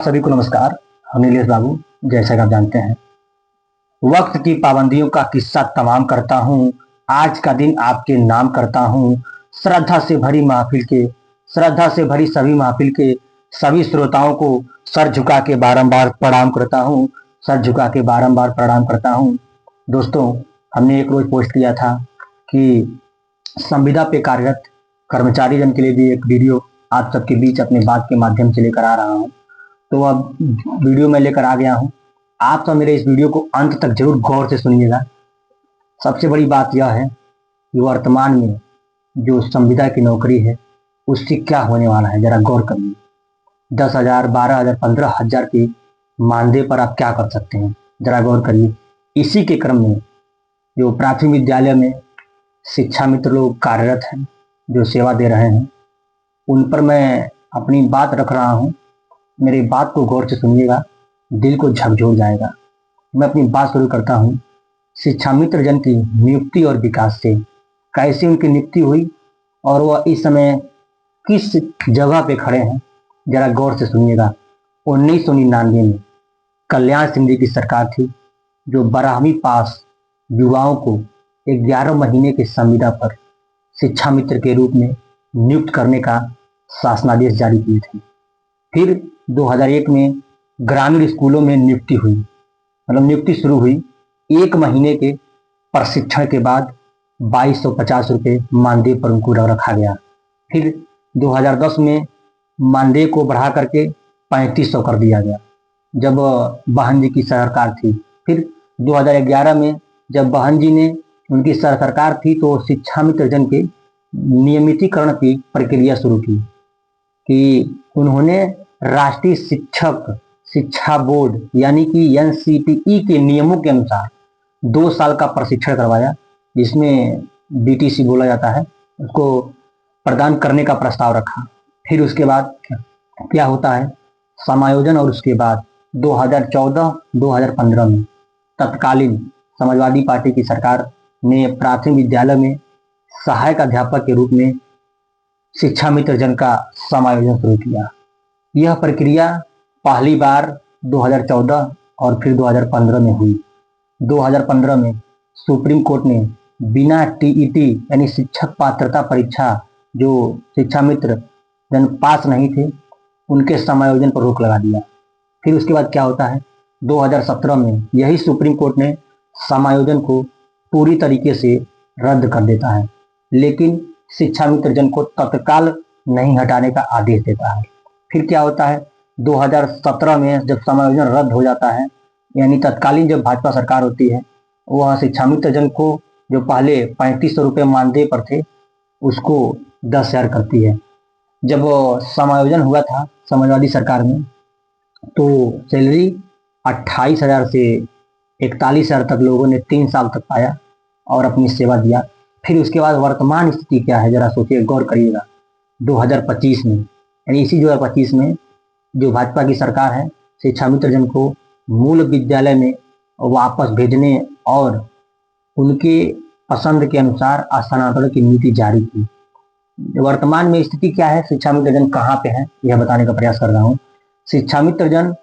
सभी को नमस्कार। हम नीलेश बाबू। जैसा कि आप जानते हैं, वक्त की पाबंदियों का किस्सा तमाम करता हूँ। आज का दिन आपके नाम करता हूँ। श्रद्धा से भरी महफिल के श्रद्धा से भरी सभी महफिल के सभी श्रोताओं को सर झुका के बारंबार प्रणाम करता हूँ। सर झुका के बारंबार प्रणाम करता हूँ। दोस्तों, हमने एक रोज पोस्ट किया था कि संविदा पे कार्यरत कर्मचारी जन के लिए भी एक वीडियो आप सबके बीच अपने बात के माध्यम से लेकर आ रहा हूँ। तो अब वीडियो मैं लेकर आ गया हूँ। आप सब मेरे इस वीडियो को अंत तक जरूर गौर से सुनिएगा। सबसे बड़ी बात यह है कि वर्तमान में जो संविदा की नौकरी है उससे क्या होने वाला है, जरा गौर करिए। 10,000, 12,000, 15,000 के मानदेय पर आप क्या कर सकते हैं, जरा गौर करिए। इसी के क्रम में जो प्राथमिक विद्यालय में शिक्षा मित्र लोग कार्यरत हैं, जो सेवा दे रहे हैं, उन पर मैं अपनी बात रख रहा हूँ। मेरी बात को गौर से सुनिएगा, दिल को झकझोर जाएगा। मैं अपनी बात शुरू करता हूँ। शिक्षा मित्र जन की नियुक्ति और विकास से कैसे उनकी नियुक्ति हुई और वह इस समय किस जगह पे खड़े हैं, जरा गौर से सुनिएगा। 1999 में कल्याण सिंह जी की सरकार थी, जो 12वीं पास युवाओं को 11 महीने के संविदा पर शिक्षा मित्र के रूप में नियुक्त करने का शासनादेश जारी किए थे। फिर 2001 में ग्रामीण स्कूलों में नियुक्ति हुई, मतलब नियुक्ति शुरू हुई। 1 महीने के प्रशिक्षण के बाद 2250 रुपये मानदेय पर उनको रखा गया। फिर 2010 में मानदेय को बढ़ा करके 3500 कर दिया गया, जब बहन जी की सरकार थी। फिर 2011 में जब बहन जी ने उनकी सरकार थी तो शिक्षा मित्र जन के नियमितीकरण की प्रक्रिया शुरू की कि उन्होंने राष्ट्रीय शिक्षक शिक्षा बोर्ड यानी कि एनसीटीई के नियमों के अनुसार 2 साल का प्रशिक्षण करवाया, जिसमें बीटीसी बोला जाता है, उसको प्रदान करने का प्रस्ताव रखा। फिर उसके बाद क्या होता है, समायोजन। और उसके बाद 2014-2015 में तत्कालीन समाजवादी पार्टी की सरकार ने प्राथमिक विद्यालय में सहायक अध्यापक के रूप में शिक्षा मित्र जन का समायोजन शुरू किया। यह प्रक्रिया पहली बार 2014 और फिर 2015 में हुई। 2015 में सुप्रीम कोर्ट ने बिना टीईटी यानी शिक्षक पात्रता परीक्षा जो शिक्षा मित्र जन पास नहीं थे, उनके समायोजन पर रोक लगा दिया। फिर उसके बाद क्या होता है, 2017 में यही सुप्रीम कोर्ट ने समायोजन को पूरी तरीके से रद्द कर देता है, लेकिन शिक्षा मित्र जन को तत्काल नहीं हटाने का आदेश देता है। फिर क्या होता है, 2017 में जब समायोजन रद्द हो जाता है, यानी तत्कालीन जब भाजपा सरकार होती है, वह शिक्षा मित्र जन को जो पहले 3500 रुपये मानदेय पर थे उसको 10,000 करती है। जब समायोजन हुआ था समाजवादी सरकार में, तो सैलरी 28,000 से 41,000 तक लोगों ने 3 साल तक पाया और अपनी सेवा दिया। फिर उसके बाद वर्तमान स्थिति क्या है, जरा सोचिए, गौर करिएगा। 2025 में यानी इसी 2025 में जो भाजपा की सरकार है, शिक्षा मित्र जन को मूल विद्यालय में वापस भेजने और उनके पसंद के अनुसार स्थानांतरण की नीति जारी की। वर्तमान में स्थिति क्या है, शिक्षा मित्र जन कहाँ पे हैं, यह बताने का प्रयास कर रहा हूँ। शिक्षा मित्र जन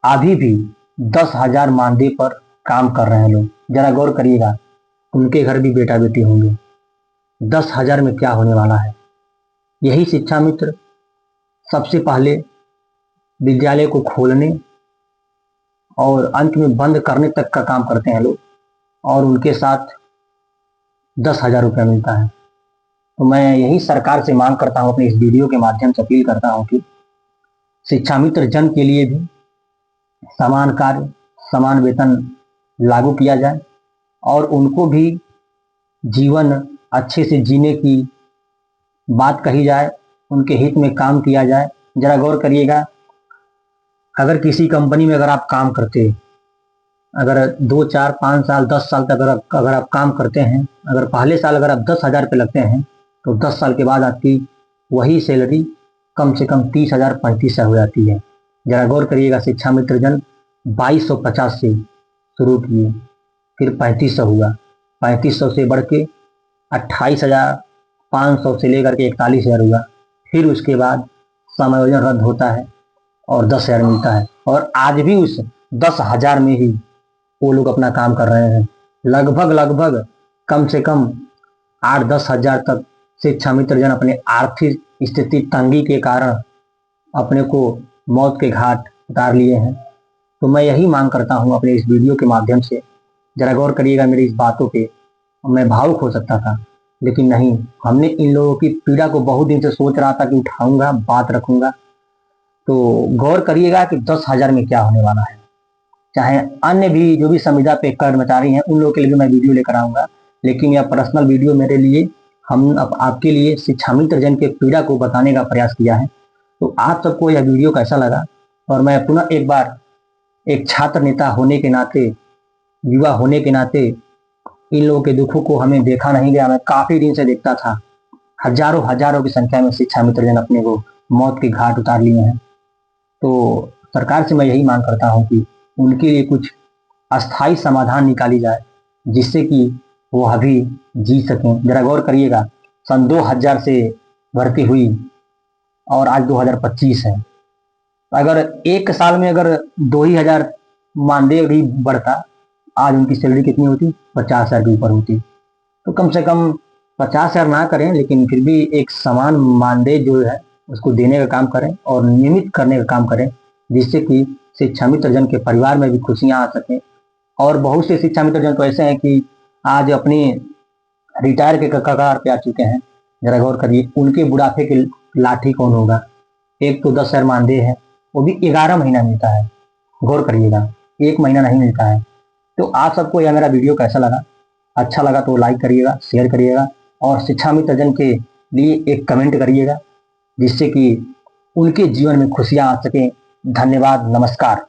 अभी भी 10,000 मानदेय पर काम कर रहे हैं लोग, जरा गौर करिएगा। उनके घर भी बेटा बेटी होंगे। 10,000 में क्या होने वाला है। यही शिक्षा मित्र सबसे पहले विद्यालय को खोलने और अंत में बंद करने तक का काम करते हैं लोग, और उनके साथ 10,000 रुपया मिलता है। तो मैं यही सरकार से मांग करता हूँ, अपने इस वीडियो के माध्यम से अपील करता हूँ कि शिक्षा मित्र जन के लिए भी समान कार्य समान वेतन लागू किया जाए और उनको भी जीवन अच्छे से जीने की बात कही जाए, उनके हित में काम किया जाए। जरा गौर करिएगा, अगर किसी कंपनी में अगर आप काम करते, अगर 2, 4, 5 साल 10 साल तक अगर आप काम करते हैं, अगर पहले साल अगर आप 10,000 पे लगते हैं, तो 10 साल के बाद आपकी वही सैलरी कम से कम 30,000 35,000 हो जाती है। जरा गौर करिएगा, शिक्षा मित्र जन 2250 से शुरू किए, फिर 3500 हुआ, 3500 से बढ़ के 28,500 से लेकर के 41,000 हुआ। फिर उसके बाद समायोजन रद्द होता है और 10,000 मिलता है, और आज भी उस 10,000 में ही वो लोग अपना काम कर रहे हैं। लगभग लगभग कम से कम 8-10 हजार तक शिक्षा मित्र जन अपने आर्थिक स्थिति तंगी के कारण अपने को मौत के घाट उतार लिए हैं। तो मैं यही मांग करता हूं अपने इस वीडियो के माध्यम से, जरा गौर करिएगा मेरी इस बातों पे। मैं भावुक हो सकता था, लेकिन नहीं, हमने इन लोगों की पीड़ा को बहुत दिन से सोच रहा था कि उठाऊंगा, बात रखूंगा। तो गौर करिएगा कि 10,000 में क्या होने वाला है। चाहे अन्य भी जो भी संविदा पे कर्मचारी हैं उन लोगों के लिए भी मैं वीडियो लेकर आऊंगा, लेकिन यह पर्सनल वीडियो मेरे लिए, हम आपके लिए शिक्षा मित्र जन के पीड़ा को बताने का प्रयास किया है। तो आप सबको यह वीडियो कैसा लगा, और मैं पुनः एक बार एक छात्र नेता होने के नाते, युवा होने के नाते, इन लोगों के दुखों को हमें देखा नहीं गया, मैं काफी दिन से देखता था। हजारों हजारों की संख्या में शिक्षा मित्र जन अपने को मौत के घाट उतार लिए हैं। तो सरकार से मैं यही मांग करता हूं कि उनके लिए कुछ अस्थाई समाधान निकाली जाए, जिससे कि वो अभी जी सकें। जरा गौर करिएगा, सन 2000 से भर्ती हुई और आज 2025 है। अगर एक साल में अगर 2 ही हजार मानदेय भी बढ़ता, आज उनकी सैलरी कितनी होती? 50,000 के ऊपर होती। तो कम से कम 50,000 ना करें, लेकिन फिर भी एक समान मानदेय जो है उसको देने का काम करें और नियमित करने का काम करें, जिससे कि शिक्षा मित्र जन के परिवार में भी खुशियां आ सकें। और बहुत से शिक्षा मित्र जन तो ऐसे हैं कि आज अपने रिटायर के कगार पे आ चुके हैं। जरा गौर करिए, उनके बुढ़ापे की लाठी कौन होगा? एक तो 10,000 मानदेय है, वो भी 11 महीना मिलता है। गौर करिएगा, 1 महीना नहीं मिलता है। तो आप सबको यह मेरा वीडियो कैसा लगा? अच्छा लगा तो लाइक करिएगा, शेयर करिएगा, और शिक्षा मित्र जन के लिए एक कमेंट करिएगा, जिससे कि उनके जीवन में खुशियां आ सकें। धन्यवाद, नमस्कार।